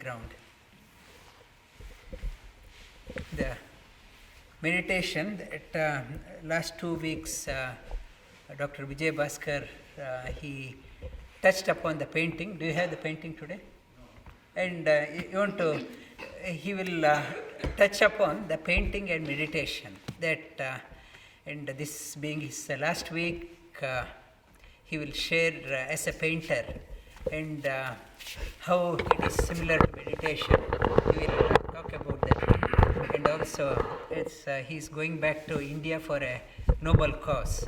Ground. The meditation that last 2 weeks, Dr. Vijay Bhaskar, he touched upon the painting. Do you have the painting today? And you want to, he will touch upon the painting and meditation. That and this being his last week, he will share as a painter and how it is similar to meditation. He will talk about that. And also, he's going back to India for a noble cause.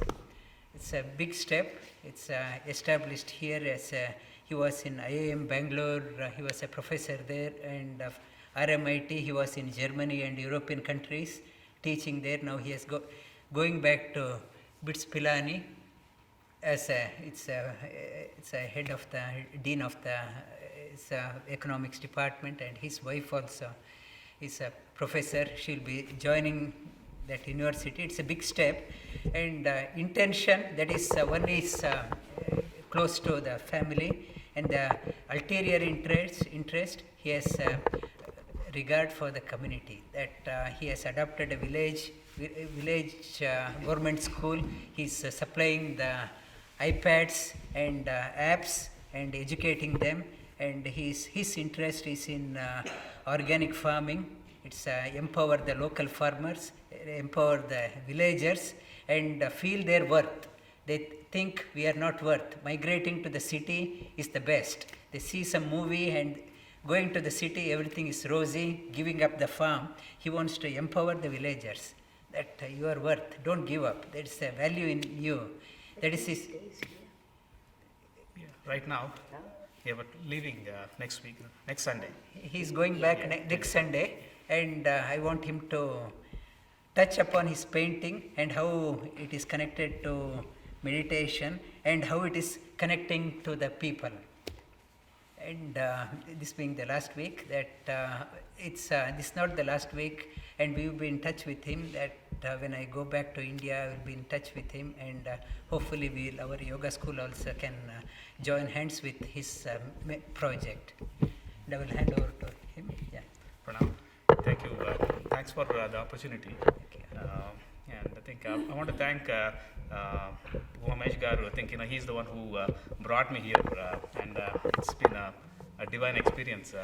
It's a big step. It's established here as he was in IIM Bangalore. He was a professor there, and RMIT. He was in Germany and European countries teaching there. Now he is going back to BITS Pilani as it's a head of the dean of the economics department, and his wife also is a professor. She'll be joining that university. It's a big step, and intention, that is one is close to the family, and the ulterior interest he has regard for the community, that he has adopted a village government school. He's supplying the iPads and apps and educating them, and his interest is in organic farming. It's empower the local farmers, empower the villagers, and feel their worth. They think we are not worth. Migrating to the city is the best. They see some movie and going to the city, everything is rosy, giving up the farm. He wants to empower the villagers, that you are worth, don't give up. There is a value in you. That is his. Yeah, right now, yeah, but leaving next week, next Sunday. He's going back next Sunday, and I want him to touch upon his painting and how it is connected to meditation and how it is connecting to the people. And this being the last week, that this is not the last week, and we will be in touch with him. That when I go back to India, I will be in touch with him, and hopefully our yoga school also can join hands with his project. And I will hand over to him. Yeah. Pranam, thank you. Thanks for the opportunity. And I think I want to thank Umesh Garu. I think he's the one who brought me here, and it's been a divine experience.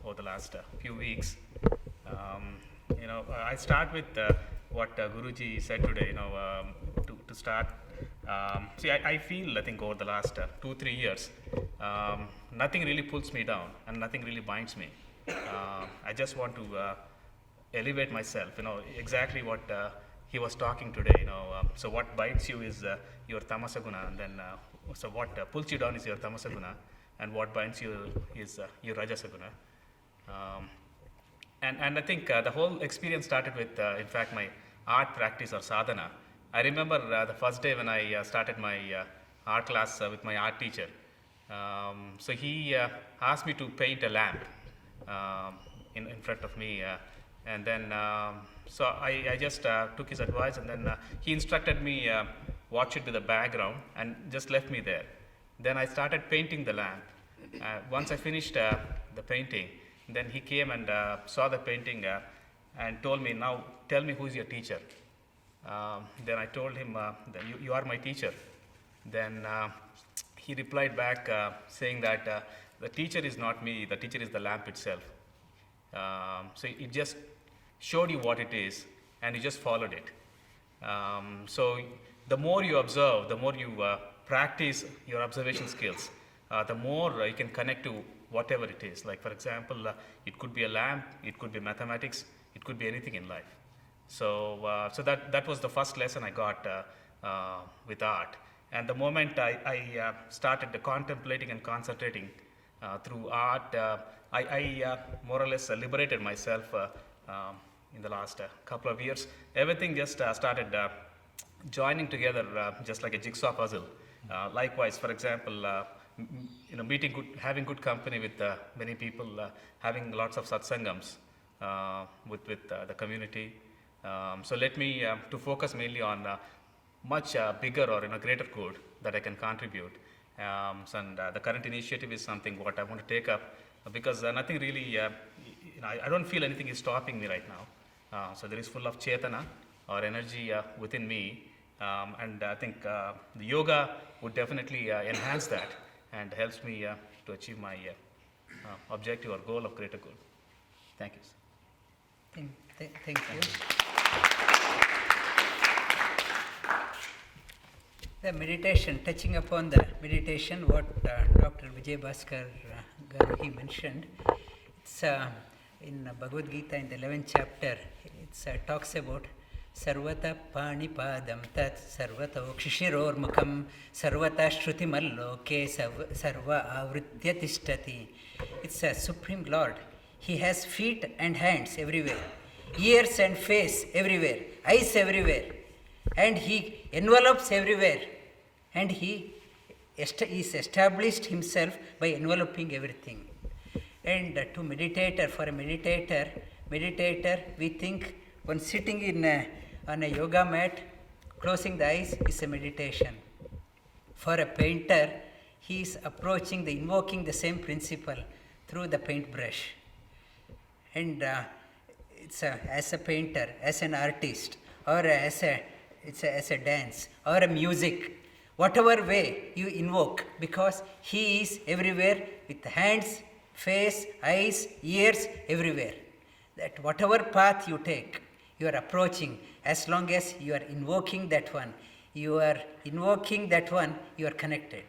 Over the last few weeks. I start with what Guruji said today. To start. I feel, I think over the last 2-3 years, nothing really pulls me down and nothing really binds me. I just want to elevate myself. Exactly what he was talking today. So what binds you is your tamasaguna, and then so what pulls you down is your tamasaguna, and what binds you is your rajasaguna. And I think the whole experience started with, in fact, my art practice or sadhana. I remember the first day when I started my art class with my art teacher. So he asked me to paint a lamp in front of me, and then so I just took his advice, and then he instructed me what should be the background, and just left me there. Then I started painting the lamp. Once I finished the painting, then he came and saw the painting and told me, now tell me who is your teacher. Then I told him, that you are my teacher. Then he replied back saying that the teacher is not me, the teacher is the lamp itself. So it just showed you what it is, and you just followed it. So the more you observe, the more you practice your observation skills, the more you can connect to whatever it is. Like, for example, it could be a lamp, it could be mathematics, it could be anything in life. So that was the first lesson I got with art. And the moment I started contemplating and concentrating through art, I more or less liberated myself in the last couple of years. Everything just started joining together just like a jigsaw puzzle. Likewise, for example, having good company with many people, having lots of satsangams with the community. So let me to focus mainly on much bigger or greater good that I can contribute. And the current initiative is something what I want to take up because nothing really, I don't feel anything is stopping me right now. So there is full of chetana or energy within me, and I think the yoga would definitely enhance that and helps me to achieve my objective or goal of greater good. Thank you, sir. Thank you. The meditation, touching upon the meditation, what Dr. Vijay Bhaskar Garu, he mentioned, it's in Bhagavad Gita in the 11th chapter, it talks about Sarvata Panipadam Tat Sarvata Okshishirormukam Sarvata Shrutimaloke Sarva Avritya Tishtati. It's a Supreme Lord. He has feet and hands everywhere, ears and face everywhere, eyes everywhere, and he envelopes everywhere, and he is established himself by enveloping everything. And to meditator, for a meditator, we think when sitting on a yoga mat, closing the eyes is a meditation. For a painter, he is invoking the same principle through the paintbrush. And as a painter, as an artist, or as a dance, or a music, whatever way you invoke, because he is everywhere with hands, face, eyes, ears, everywhere. That whatever path you take, you are approaching, as long as you are invoking that one, you are connected.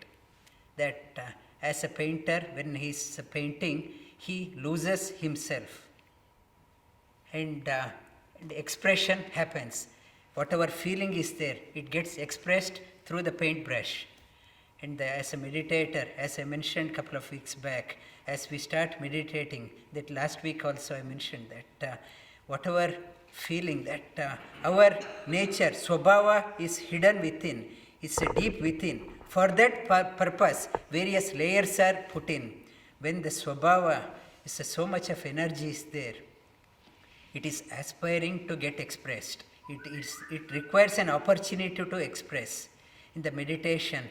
That as a painter, when he is painting, he loses himself. And the expression happens. Whatever feeling is there, it gets expressed through the paintbrush. And as a meditator, as I mentioned a couple of weeks back, as we start meditating, that last week also I mentioned that whatever feeling that our nature, swabhava, is hidden within, it's deep within. For that purpose, various layers are put in. When the swabhava is so much of energy is there, it is aspiring to get expressed. It requires an opportunity to express. In the meditation,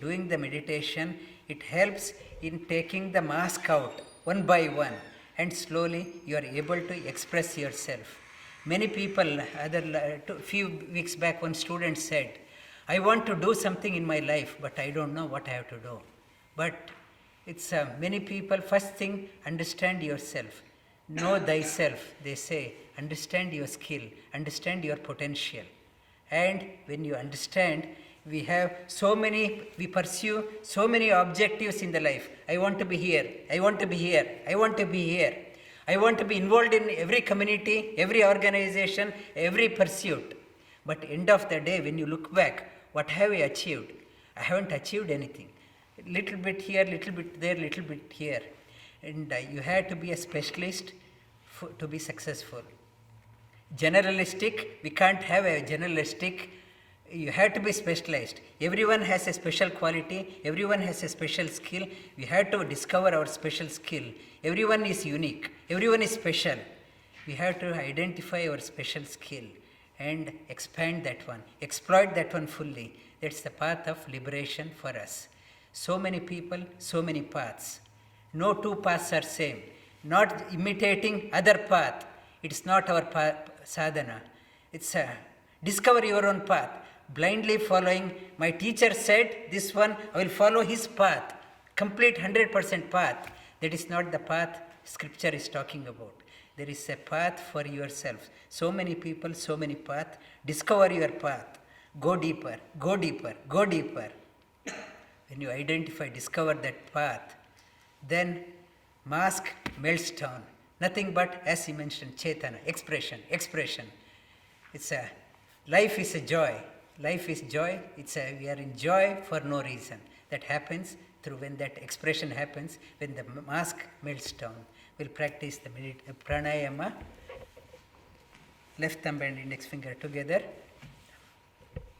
doing the meditation, it helps in taking the mask out one by one, and slowly you are able to express yourself. Many people, few weeks back, one student said, I want to do something in my life, but I don't know what I have to do. But it's many people, first thing, understand yourself. Know thyself, they say. Understand your skill, understand your potential. And when you understand, we pursue so many objectives in the life. I want to be here, I want to be here, I want to be here. I want to be involved in every community, every organization, every pursuit. But end of the day, when you look back, what have I achieved? I haven't achieved anything. Little bit here, little bit there, little bit here. And you have to be a specialist to be successful. Generalistic, we can't have a generalistic. You have to be specialized. Everyone has a special quality. Everyone has a special skill. We have to discover our special skill. Everyone is unique. Everyone is special. We have to identify our special skill and expand that one. Exploit that one fully. That's the path of liberation for us. So many people, so many paths. No two paths are same. Not imitating other path. It's not our sadhana. It's discover your own path. Blindly following, my teacher said this one, I will follow his path. Complete 100% path. That is not the path scripture is talking about. There is a path for yourself. So many people, so many paths. Discover your path. Go deeper, go deeper, go deeper. When you identify, discover that path, then mask melts down. Nothing but, as he mentioned, chetana, expression. It's life is a joy. Life is joy. We are in joy for no reason. That happens through when that expression happens, when the mask melts down. We'll practice the pranayama. Left thumb and index finger together.